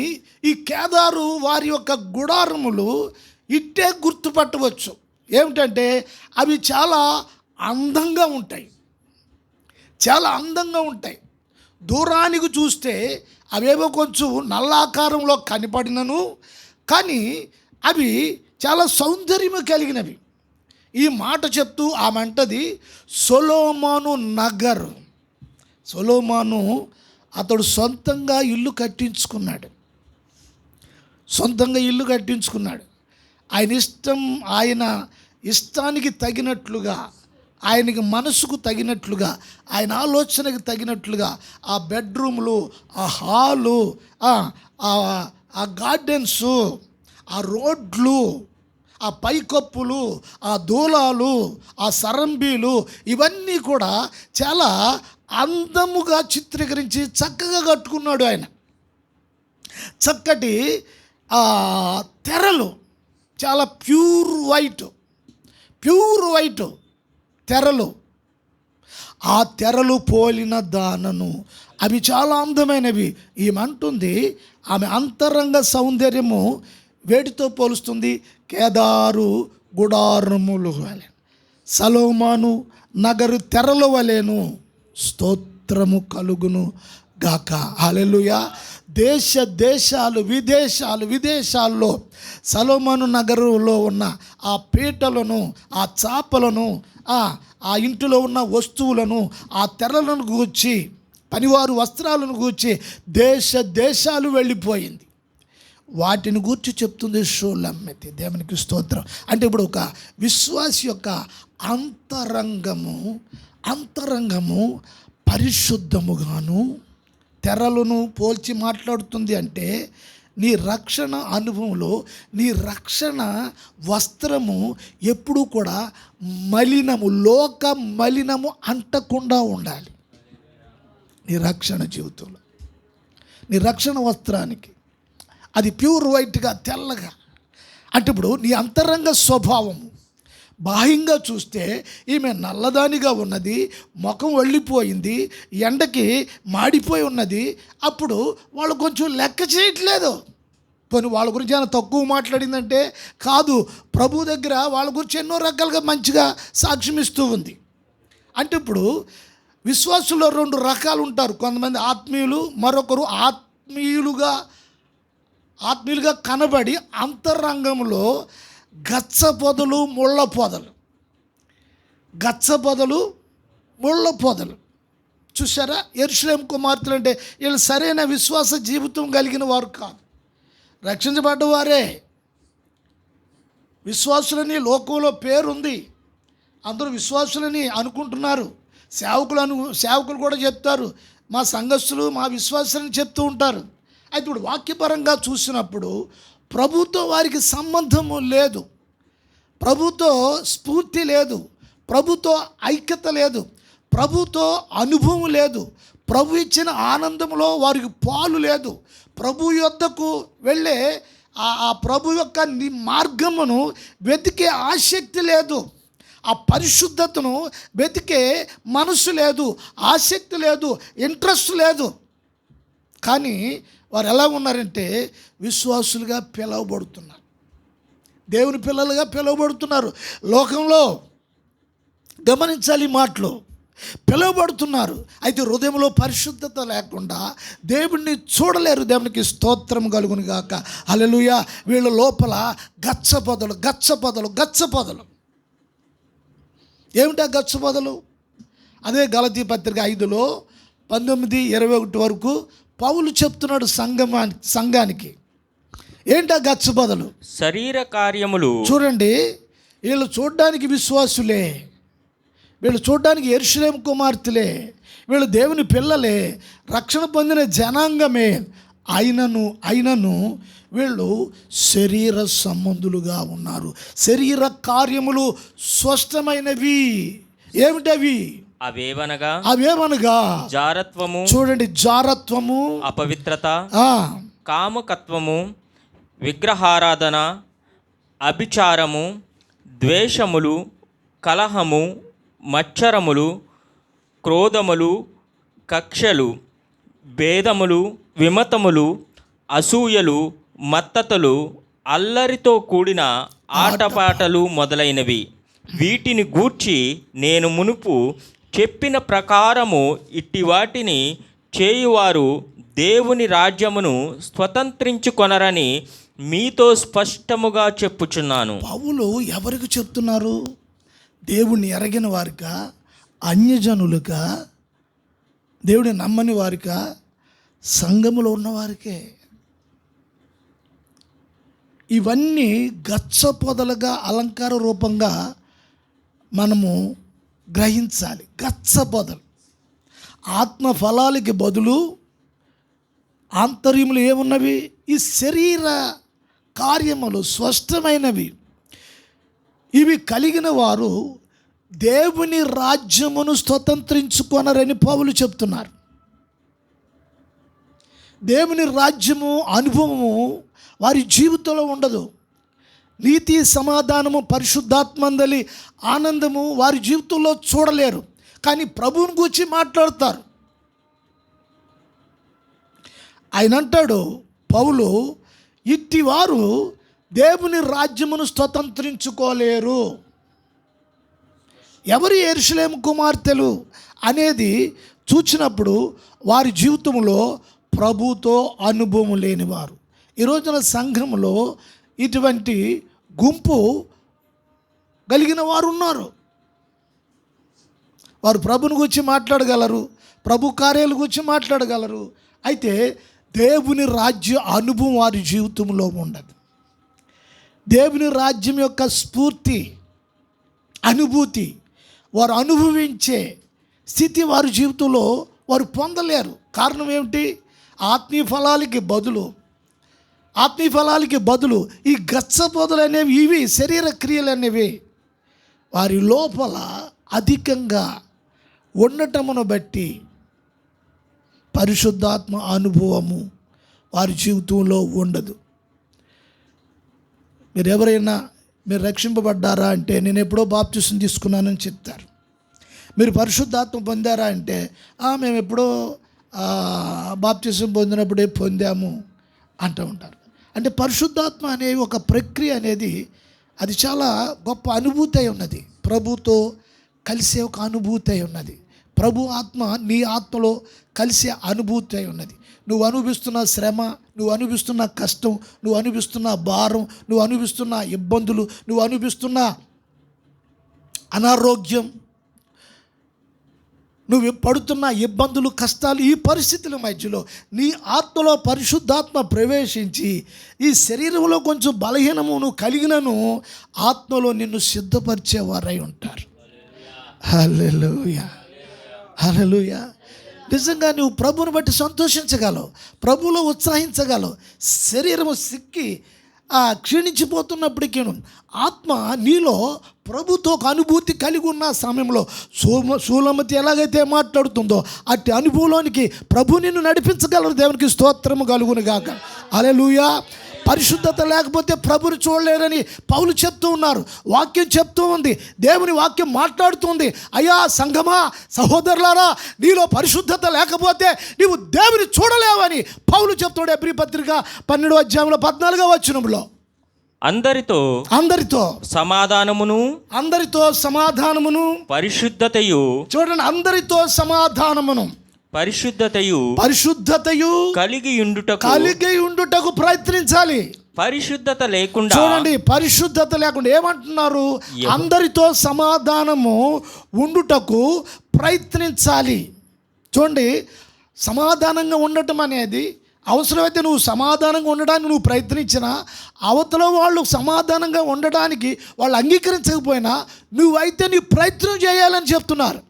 ఈ కేదారు వారి యొక్క గుడారములు ఇట్టే గుర్తుపట్టవచ్చు. ఏమిటంటే అవి చాలా అందంగా ఉంటాయి. దూరానికి చూస్తే అవేవో కొంచెం నల్లాకారంలో కనపడినను కానీ అవి చాలా సౌందర్యము కలిగినవి. ఈ మాట చెప్తూ ఆమె అంటది, సొలొమోను నగరు. సొలొమోను అతడు సొంతంగా ఇల్లు కట్టించుకున్నాడు. ఆయన ఇష్టానికి తగినట్లుగా, ఆయనకి మనసుకు తగినట్లుగా, ఆయన ఆలోచనకు తగినట్లుగా ఆ బెడ్రూమ్లు, ఆ హాలు, ఆ గార్డెన్సు, ఆ రోడ్లు, ఆ పైకప్పులు, ఆ దూలాలు, ఆ సరంబీలు ఇవన్నీ కూడా చాలా అందముగా చిత్రీకరించి చక్కగా కట్టుకున్నాడు ఆయన. చక్కటి తెరలు, చాలా ప్యూర్ ప్యూర్ వైట్ తెరలు, ఆ తెరలు పోలిన దానను. అవి చాలా అందమైనవి. ఈమె ఆమె అంతరంగ సౌందర్యము వేటితో పోలుస్తుంది? కేదారు గుడారములు వలె, సలోమాను నగరు తెరల వలెను. స్తోత్రము కలుగును గాక. హల్లెలూయా. దేశాలు విదేశాల్లో సలోమాను నగరులో ఉన్న ఆ పీటలను, ఆ చాపలను, ఆ ఇంటిలో ఉన్న వస్తువులను, ఆ తెరలను గూర్చి, పనివారు వస్త్రాలను గూర్చి దేశాలు వెళ్ళిపోయింది. వాటిని గూర్చి చెప్తుంది షూలమ్మెతి. దేవునికి స్తోత్రం. అంటే ఇప్పుడు ఒక విశ్వాసి యొక్క అంతరంగము పరిశుద్ధముగాను, తెరలను పోల్చి మాట్లాడుతుంది. అంటే నీ రక్షణ అనుభవంలో నీ రక్షణ వస్త్రము ఎప్పుడూ కూడా లోక మలినము అంటకుండా ఉండాలి. నీ రక్షణ జీవితంలో, నీ రక్షణ వస్త్రానికి అది ప్యూర్ వైట్గా, తెల్లగా. అంటే ఇప్పుడు నీ అంతరంగ స్వభావము, బాహ్యంగా చూస్తే ఈమె నల్లదానిగా ఉన్నది, ముఖం వెళ్ళిపోయింది, ఎండకి మాడిపోయి ఉన్నది. అప్పుడు వాళ్ళు కొంచెం లెక్క చేయట్లేదు. కొన్ని వాళ్ళ గురించి ఏమైనా తక్కువ మాట్లాడిందంటే కాదు, ప్రభు దగ్గర వాళ్ళ గురించి ఎన్నో రకాలుగా మంచిగా సాక్ష్యం ఇస్తూ ఉంది. అంటే ఇప్పుడు విశ్వాసుల్లో 2 రకాలు ఉంటారు. కొంతమంది ఆత్మీయులు, మరొకరు ఆత్మీయులుగా కనబడి అంతరంగంలో గచ్చ పొదలు ముళ్ళ పొదలు. చూసారా? యెరూషలేము కుమార్తెలు అంటే వీళ్ళు సరైన విశ్వాస జీవితం కలిగిన వారు కాదు, రక్షించబడ్డవారే. విశ్వాసులని లోకంలో పేరుంది, అందరూ విశ్వాసులని అనుకుంటున్నారు. సేవకులు కూడా చెప్తారు, మా సంఘస్థులు మా విశ్వాసులని చెప్తూ ఉంటారు. అయితే ఇప్పుడు వాక్యపరంగా చూసినప్పుడు ప్రభుతో వారికి సంబంధము లేదు, ప్రభుతో స్ఫూర్తి లేదు, ప్రభుతో ఐక్యత లేదు, ప్రభుతో అనుభవం లేదు, ప్రభు ఇచ్చిన ఆనందంలో వారికి పాలు లేదు. ప్రభు యొద్దకు వెళ్ళే ఆ ప్రభు యొక్క మార్గమును వెతికే ఆసక్తి లేదు, ఆ పరిశుద్ధతను వెతికే మనసు లేదు, ఆసక్తి లేదు, ఇంట్రెస్ట్ లేదు. కానీ వారు ఎలా ఉన్నారంటే విశ్వాసులుగా పిలువబడుతున్నారు, దేవుని పిల్లలుగా పిలువబడుతున్నారు. లోకంలో గమనించాలి మాటలు, పిలువబడుతున్నారు. అయితే హృదయంలో పరిశుద్ధత లేకుండా దేవుణ్ణి చూడలేరు. దేవునికి స్తోత్రం కలుగును గాక. హల్లెలూయా. వీళ్ళ లోపల గచ్చపొదలు. ఏమిటా గచ్చపొదలు? అదే గలతీ పత్రిక 5లో 19-21 వరకు పౌలు చెప్తున్నాడు సంఘానికి. ఏంటా గచ్చపొదలు? శరీర కార్యములు. చూడండి, వీళ్ళు చూడడానికి విశ్వాసులే, వీళ్ళు చూడడానికి యెరూషలేము కుమార్తెలే, వీళ్ళు దేవుని పిల్లలే, రక్షణ పొందిన జనాంగమే. అయినను వీళ్ళు శరీర సంబంధులుగా ఉన్నారు. శరీర కార్యములు స్పష్టమైనవి. ఏమిటవి? అవేవనగా జారత్వము. చూడండి, జారత్వము, అపవిత్రత, కామకత్వము, విగ్రహారాధన, అభిచారము, ద్వేషములు, కలహము, మత్సరములు, క్రోధములు, కక్షలు, భేదములు, విమతములు, అసూయలు, మత్తతలు, అల్లరితో కూడిన ఆటపాటలు మొదలైనవి. వీటిని గూర్చి నేను మునుపు చెప్పిన ప్రకారము ఇట్టి వాటిని చేయువారు దేవుని రాజ్యమును స్వతంత్రించుకొనరని మీతో స్పష్టముగా చెప్పుచున్నాను. పౌలు ఎవరికి చెప్తున్నారు? దేవుణ్ణి ఎరగిన వారికా, అన్యజనులుగా, దేవుడిని నమ్మని వారికా, సంఘములో ఉన్నవారికే. ఇవన్నీ గచ్చ పొదలుగా అలంకార రూపంగా మనము గ్రహించాలి. గచ్చ పొదలు ఆత్మ ఫలాలకి బదులు ఆంతర్యములు ఏమున్నవి? ఈ శరీర కార్యములు స్పష్టమైనవి. ఇవి కలిగిన వారు దేవుని రాజ్యమును స్వతంత్రించుకొనరని పౌలు చెప్తున్నారు. దేవుని రాజ్యము అనుభవము వారి జీవితంలో ఉండదు. నీతి, సమాధానము, పరిశుద్ధాత్మందలి ఆనందము వారి జీవితంలో చూడలేరు. కానీ ప్రభువుని గురించి మాట్లాడతారు. ఆయన అంటాడు పౌలు, ఇట్టి వారు దేవుని రాజ్యమును స్వతంత్రించుకోలేరు. ఎవరు యెరూషలేము కుమార్తెలు అనేది చూచినప్పుడు వారి జీవితంలో ప్రభుతో అనుభవం లేనివారు. ఈ రోజున సంఘంలో ఇటువంటి గుంపు కలిగిన వారు ఉన్నారు. వారు ప్రభుని గురించి మాట్లాడగలరు, ప్రభు కార్యాల గురించి మాట్లాడగలరు. అయితే దేవుని రాజ్య అనుభవం వారి జీవితంలో ఉండదు. దేవుని రాజ్యం యొక్క స్ఫూర్తి, అనుభూతి, వారు అనుభవించే స్థితి వారి జీవితంలో వారు పొందలేరు. కారణం ఏమిటి? ఆత్మీయ ఫలాలకి బదులు ఈ గచ్చబోధలు అనేవి, ఇవి శరీర క్రియలు అనేవి వారి లోపల అధికంగా ఉండటమును బట్టి పరిశుద్ధాత్మ అనుభవము వారి జీవితంలో ఉండదు. మీరు ఎవరైనా మీరు రక్షింపబడ్డారా అంటే నేను ఎప్పుడో బాప్తిసం తీసుకున్నానని చెప్తారు. మీరు పరిశుద్ధాత్మ పొందారా అంటే మేము ఎప్పుడో బాప్తిసం పొందినప్పుడే పొందాము అంటూ ఉంటారు. అంటే పరిశుద్ధాత్మ అనే ఒక ప్రక్రియ అనేది అది చాలా గొప్ప అనుభూతి అయి ఉన్నది. ప్రభుతో కలిసే ఒక అనుభూతి అయి ఉన్నది. ప్రభు ఆత్మ నీ ఆత్మలో కలిసే అనుభూతి అయి ఉన్నది. నువ్వు అనుభవిస్తున్న శ్రమ, నువ్వు అనుభవిస్తున్న కష్టం, నువ్వు అనుభవిస్తున్న భారం, నువ్వు అనుభవిస్తున్న ఇబ్బందులు, నువ్వు అనుభవిస్తున్న అనారోగ్యం, నువ్వు పడుతున్న ఇబ్బందులు, కష్టాలు, ఈ పరిస్థితుల మధ్యలో నీ ఆత్మలో పరిశుద్ధాత్మ ప్రవేశించి ఈ శరీరంలో కొంచెం బలహీనము నువ్వు కలిగినను ఆత్మలో నిన్ను సిద్ధపరిచేవారై ఉంటారు. హల్లెలూయా, హల్లెలూయా. నిజంగా నువ్వు ప్రభువుని బట్టి సంతోషించగలవు, ప్రభువులో ఉత్సాహించగలవు. శరీరము సిక్కి క్షీణించిపోతున్నప్పటికీ ఆత్మ నీలో ప్రభుతో ఒక అనుభూతి కలిగి ఉన్న సమయంలో సూలమతి ఎలాగైతే మాట్లాడుతుందో అట్టి అనుభవంలోనికి ప్రభు నిన్ను నడిపించగలరు. దేవునికి స్తోత్రము కలుగును గాక. హల్లెలూయా. పరిశుద్ధత లేకపోతే ప్రభుని చూడలేరని పౌలు చెప్తూ ఉన్నారు. వాక్యం చెప్తూ ఉంది, దేవుని వాక్యం మాట్లాడుతుంది. అయ్యా సంఘమా, సహోదరులారా, నీలో పరిశుద్ధత లేకపోతే నీవు దేవుని చూడలేవని పౌలు చెప్తాడు. ఎబ్రీ పత్రిక 12వ అధ్యాయంలో 14వ వచనంలో అందరితో సమాధానమును పరిశుద్ధతయు. చూడండి, అందరితో సమాధానమును పరిశుద్ధతయు కలిగి ఉండుటకు ప్రయత్నించాలి. పరిశుద్ధత లేకుండా, చూడండి, పరిశుద్ధత లేకుండా ఏమంటున్నారు? అందరితో సమాధానము ఉండుటకు ప్రయత్నించాలి. చూడండి, సమాధానంగా ఉండటం అనేది అవసరమైతే నువ్వు సమాధానంగా ఉండడానికి నువ్వు ప్రయత్నించినా, అవతల వాళ్ళు సమాధానంగా ఉండడానికి వాళ్ళు అంగీకరించకపోయినా నువ్వైతే నీ ప్రయత్నం చేయాలని చెప్తున్నారు.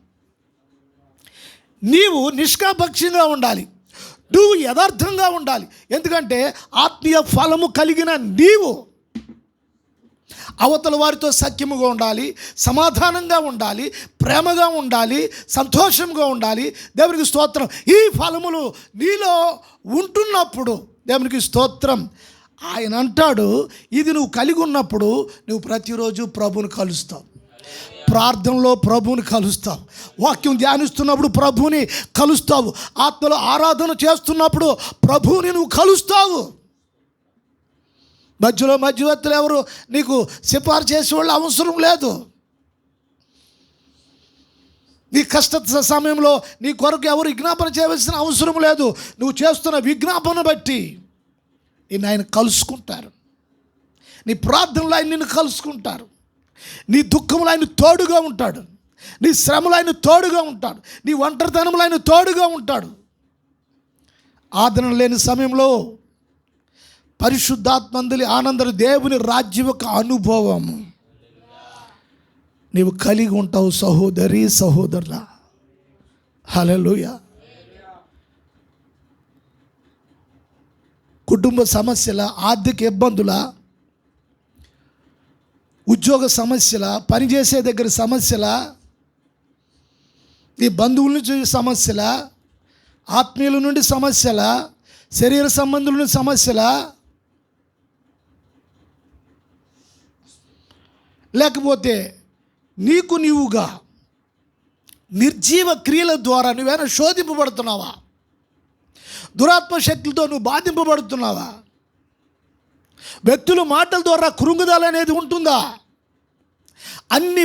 నీవు నిష్కాపక్షంగా ఉండాలి, నువ్వు యథార్థంగా ఉండాలి. ఎందుకంటే ఆత్మీయ ఫలము కలిగిన నీవు అవతల వారితో సఖ్యముగా ఉండాలి, సమాధానంగా ఉండాలి, ప్రేమగా ఉండాలి, సంతోషంగా ఉండాలి. దేవునికి స్తోత్రం. ఈ ఫలములు నీలో ఉంటున్నప్పుడు దేవునికి స్తోత్రం. ఆయన అంటాడు, ఇది నువ్వు కలిగి ఉన్నప్పుడు నువ్వు ప్రతిరోజు ప్రభువుని కలుస్తావు, ప్రార్థనలో ప్రభువుని కలుస్తావు, వాక్యం ధ్యానిస్తున్నప్పుడు ప్రభువుని కలుస్తావు, ఆత్మలో ఆరాధన చేస్తున్నప్పుడు ప్రభువుని నువ్వు కలుస్తావు. మధ్యవర్తులు ఎవరు నీకు సిఫారు చేసేవాళ్ళు అవసరం లేదు. నీ కష్ట సమయంలో నీ కొరకు ఎవరు విజ్ఞాపన చేయవలసిన అవసరం లేదు. నువ్వు చేస్తున్న విజ్ఞాపన బట్టి నిన్ను ఆయన కలుసుకుంటారు. నీ ప్రార్థనలో ఆయన నిన్ను కలుసుకుంటారు. నీ దుఃఖంలో ఆయన తోడుగా ఉంటాడు, నీ శ్రమలో ఆయన తోడుగా ఉంటాడు, నీ ఒంటరితనంలో ఆయన తోడుగా ఉంటాడు. ఆదరణ లేని సమయంలో పరిశుద్ధాత్మందలి ఆనందం, దేవుని రాజ్యం యొక్క అనుభవము నీవు కలిగి ఉంటావు సహోదరి, సహోదరులా. హల్లెలూయా. కుటుంబ సమస్యల, ఆర్థిక ఇబ్బందుల, ఉద్యోగ సమస్యల, పనిచేసే దగ్గర సమస్యల, నీ బంధువుల నుంచి సమస్యల, ఆత్మీయుల నుండి సమస్యల, శరీర సంబంధుల నుండి సమస్యల, లేకపోతే నీకు నీవుగా నిర్జీవ క్రియల ద్వారా నువ్వేమైనా శోధింపబడుతున్నావా? దురాత్మ శక్తులతో నువ్వు బాధింపబడుతున్నావా? వ్యక్తుల మాటల ద్వారా కృంగుదల అనేది ఉంటుందా? అన్ని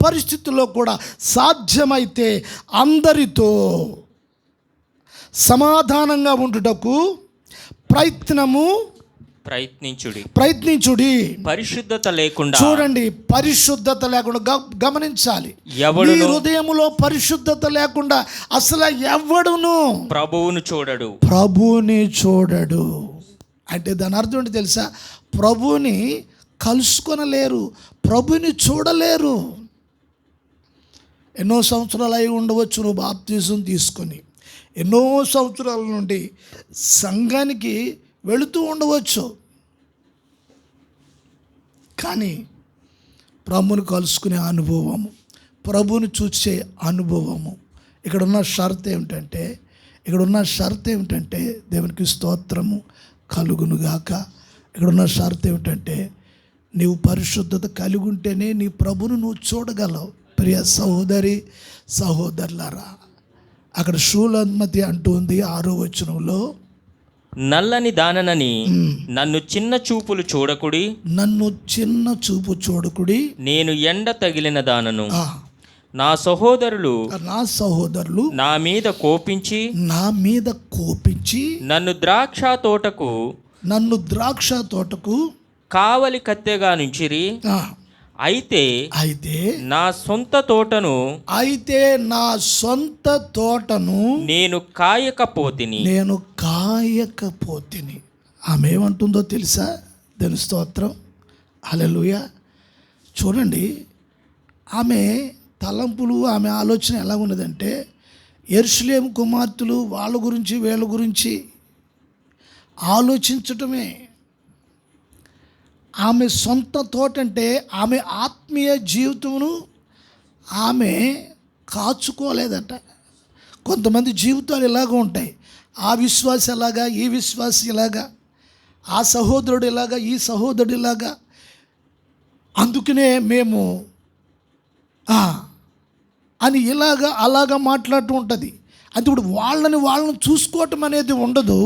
పరిస్థితుల్లో కూడా సాధ్యమైతే అందరితో సమాధానంగా ఉండుటకు ప్రయత్నించుడి. పరిశుద్ధత లేకుండా, చూడండి, పరిశుద్ధత లేకుండా గమనించాలి. నీ హృదయములో పరిశుద్ధత లేకుండా అసలు ఎవడును ప్రభువుని చూడడు. అంటే దాని అర్థం ఏంటి తెలుసా? ప్రభువుని కలుసుకొనలేరు, ప్రభుని చూడలేరు. ఎన్నో సంవత్సరాలు అయి ఉండవచ్చు నువ్వు బాప్తిజం తీసుకొని, ఎన్నో సంవత్సరాల నుండి సంఘానికి వెళుతూ ఉండవచ్చు, కానీ ప్రభుని కలుసుకునే అనుభవము, ప్రభుని చూసే అనుభవము, ఇక్కడున్న షరత్ ఏమిటంటే దేవునికి స్తోత్రము కలుగునుగాక. ఇక్కడున్న షరత్ ఏమిటంటే నీవు పరిశుద్ధత కలిగి ఉంటేనే నీ ప్రభును నువ్వు చూడగలవు. ప్రియ సహోదరి సహోదరులారా, అక్కడ షూలమతి అంటుంది 6వ వచనంలో, నల్లని దాననని నన్ను చిన్న చూపు చూడకుడి, నేను ఎండ తగిలిన దానను. నా సహోదరులు నా మీద కోపించి నన్ను ద్రాక్ష తోటకు కావలి కత్తెగా నుంచిరి. అయితే నా సొంత తోటను నేను కాయకపోతిని. ఆమె ఏమంటుందో తెలుసా? దేవుని స్తోత్రం, హల్లెలూయా. చూడండి, ఆమె తలంపులు, ఆమె ఆలోచన ఎలా ఉన్నదంటే, యెరూషలేము కుమార్తెలు వీళ్ళ గురించి ఆలోచించటమే. ఆమె సొంత తోట అంటే ఆమె ఆత్మీయ జీవితమును ఆమె కాచుకోలేదట. కొంతమంది జీవితాలు ఇలాగ ఉంటాయి. ఆ విశ్వాసి ఎలాగా, ఈ విశ్వాసి ఇలాగా, ఆ సహోదరుడు ఇలాగా, ఈ సహోదరుడు ఇలాగా. అందుకనే మేము అని అలాగా మాట్లాడుతూ ఉంటుంది. అంటే ఇప్పుడు వాళ్ళని చూసుకోవటం అనేది ఉండదు,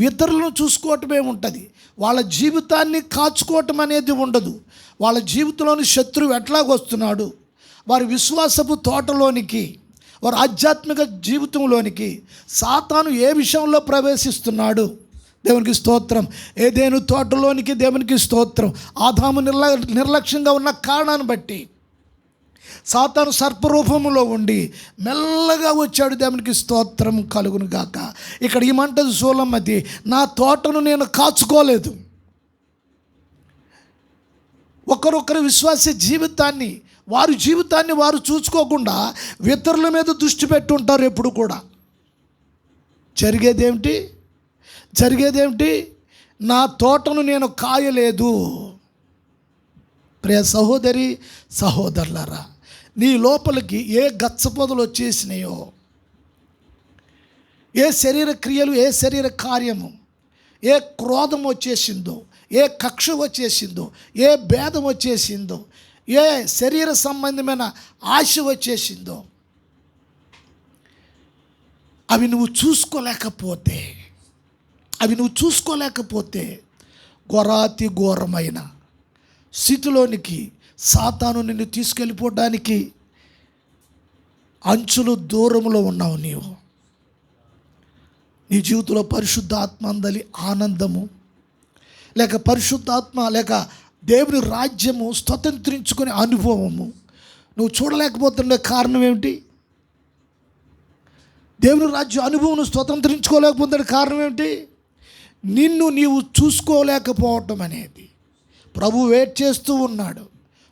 ఇతరులను చూసుకోవటమే ఉంటుంది. వాళ్ళ జీవితాన్ని కాచుకోవటం అనేది ఉండదు. వాళ్ళ జీవితంలోని శత్రువు ఎట్లాగొస్తున్నాడు, వారి విశ్వాసపు తోటలోనికి, వారి ఆధ్యాత్మిక జీవితంలోనికి సాతాను ఏ విషయంలో ప్రవేశిస్తున్నాడు. దేవునికి స్తోత్రం. ఏదేను తోటలోనికి దేవునికి స్తోత్రం. ఆదాము నిర్లక్ష్యంగా ఉన్న కారణాన్ని బట్టి సాతాను సర్పరూపములో ఉండి మెల్లగా వచ్చాడు. దేవునికి స్తోత్రం కలుగును గాక. ఇక్కడ ఏమంటది షూలమతి, నా తోటను నేను కాచుకోలేదు. ఒకరొకరి విశ్వాస జీవితాన్ని, వారి జీవితాన్ని వారు చూసుకోకుండా ఇతరుల మీద దృష్టి పెట్టుంటారు ఎప్పుడు కూడా. జరిగేదేమిటి? నా తోటను నేను కాయలేదు. ప్రియ సహోదరి సహోదరులారా, నీ లోపలికి ఏ గచ్చపొదలు వచ్చేసినాయో, ఏ శరీర క్రియలు, ఏ శరీర కార్యము, ఏ క్రోధం వచ్చేసిందో, ఏ కక్ష వచ్చేసిందో, ఏ భేదం వచ్చేసిందో, ఏ శరీర సంబంధమైన ఆశ వచ్చేసిందో, అవి నువ్వు చూసుకోలేకపోతే ఘోరాతి ఘోరమైన స్థితిలోనికి సాతాను నిన్ను తీసుకెళ్ళిపోవడానికి అంచులు దూరంలో ఉన్నావు. నీ జీవితంలో పరిశుద్ధాత్మ అందలి ఆనందము, లేక పరిశుద్ధాత్మ లేక దేవుని రాజ్యము స్వతంత్రించుకునే అనుభవము నువ్వు చూడలేకపోతుండే కారణం ఏమిటి? దేవుని రాజ్య అనుభవం స్వతంత్రించుకోలేకపోతున్న కారణం ఏమిటి? నిన్ను నీవు చూసుకోలేకపోవటం అనేది. ప్రభు వెయిట్ చేస్తూ ఉన్నాడు.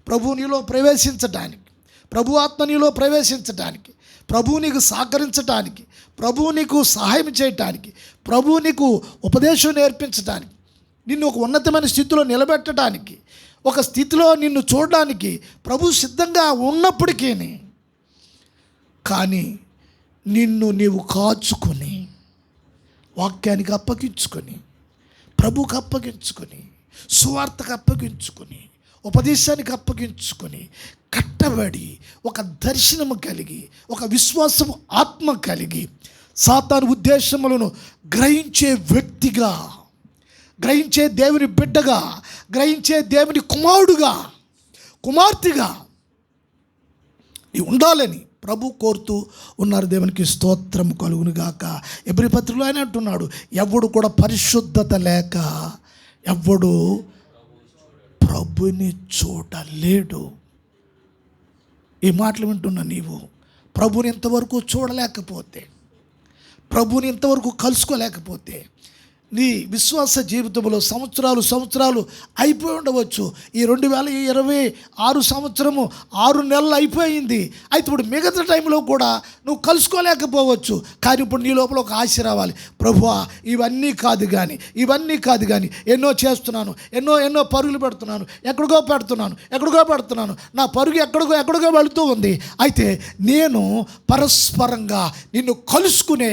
ప్రభు నీలో ప్రవేశించటానికి, ప్రభు ఆత్మ నీలో ప్రవేశించటానికి, ప్రభు నీకు సహకరించటానికి, ప్రభు నీకు సహాయం చేయటానికి, ప్రభు నీకు ఉపదేశం నేర్పించటానికి, నిన్ను ఒక ఉన్నతమైన స్థితిలో నిలబెట్టడానికి, ఒక స్థితిలో నిన్ను చూడడానికి ప్రభు సిద్ధంగా ఉన్నప్పటికీ, కానీ నిన్ను నీవు కాచుకొని, వాక్యానికి అప్పగించుకొని, ప్రభువుకు అప్పగించుకొని, సువార్తకు అప్పగించుకొని, ఉపదేశానికి అప్పగించుకొని కట్టబడి ఒక దర్శనము కలిగి ఒక విశ్వాసము ఆత్మ కలిగి సాతాను ఉద్దేశములను గ్రహించే వ్యక్తిగా, గ్రహించే దేవుని బిడ్డగా, గ్రహించే దేవుని కుమారుడుగా, కుమార్తెగా నీవు ఉండాలని ప్రభు కోరుతూ ఉన్నారు. దేవునికి స్తోత్రం కలుగును గాక. ఎబ్రీ పత్రికలో ఆయన అంటున్నాడు, ఎవడు కూడా పరిశుద్ధత లేక ఎవడు ప్రభుని చూడలేడు. ఈ మాటలు వింటున్నా నీవు ప్రభుని ఇంతవరకు చూడలేకపోతే, ప్రభుని ఇంతవరకు కలుసుకోలేకపోతే, నీ విశ్వాస జీవితంలో సంవత్సరాలు అయిపోయి ఉండవచ్చు. ఈ 2026 సంవత్సరము 6 నెలలు అయిపోయింది. అయితే ఇప్పుడు మిగతా టైంలో కూడా నువ్వు కలుసుకోలేకపోవచ్చు. కానీ ఇప్పుడు నీ లోపల ఒక ఆశ రావాలి, ప్రభువా ఇవన్నీ కాదు కానీ ఎన్నో చేస్తున్నాను, ఎన్నో పరుగులు పెడుతున్నాను, ఎక్కడికో పెడుతున్నాను, నా పరుగు ఎక్కడికో వెళుతూ ఉంది. అయితే నేను పరస్పరంగా నిన్ను కలుసుకునే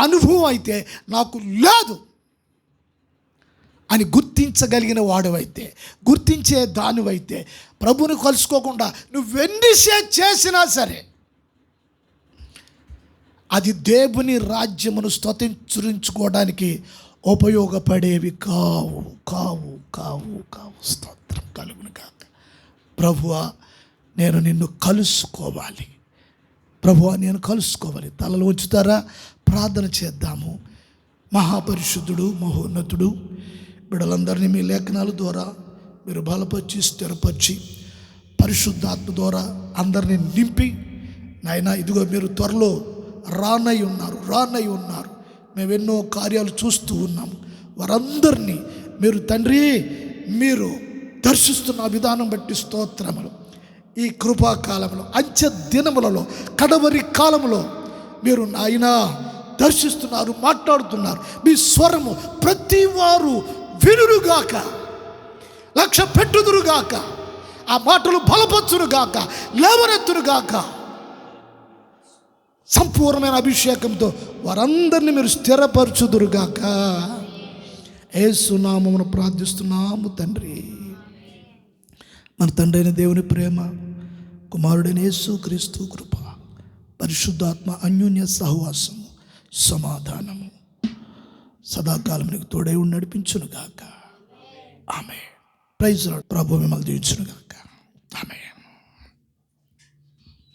అనుభవం అయితే నాకు లేదు అని గుర్తించగలిగిన వాడువైతే, గుర్తించే దానివైతే, ప్రభుని కలుసుకోకుండా నువ్వెన్ని చేసినా సరే అది దేవుని రాజ్యమును స్తుతించుకోవడానికి ఉపయోగపడేవి కావు. స్తోత్రం కలుగును గాక. ప్రభువా నేను నిన్ను కలుసుకోవాలి, తలలో ఉంచుతారా? ప్రార్థన చేద్దాము. మహాపరిశుద్ధుడు, మహోన్నతుడు, బిడ్డలందరినీ మీ లేఖనాల ద్వారా మీరు బలపరిచి, స్థిరపరిచి, పరిశుద్ధాత్మ ద్వారా అందరినీ నింపి, నాయనా ఇదిగో మీరు త్వరలో రానై ఉన్నారు. మేము ఎన్నో కార్యాలు చూస్తూ ఉన్నాము. వారందరినీ మీరు తండ్రి మీరు దర్శిస్తున్న విధానం బట్టి స్తోత్రములు. ఈ కృపాకాలంలో, అంచె దినములలో, కడవరి కాలంలో మీరు నాయనా దర్శిస్తున్నారు, మాట్లాడుతున్నారు. మీ స్వరము ప్రతి వారు వినురుగాక, లక్ష్య పెట్టుదురుగాక, ఆ మాటలు బలపరచునుగాక, లేవనెత్తునుగాక. సంపూర్ణమైన అభిషేకంతో వారందరినీ మీరు స్థిరపరచుదురుగాక. యేసు నామమున ప్రార్థిస్తున్నాము తండ్రి. మన తండ్రి అయిన దేవుని ప్రేమ, కుమారుడైన యేసు క్రీస్తు కృప, పరిశుద్ధాత్మ అన్యోన్య సహవాసము, సమాధానము సదాకాలం నీకు తోడై ఉండి నడిపించునుగాక. ఆమేన్. Praise lord. ప్రభు మిమ్మల్ని దీవించునుగాక. ఆమేన్.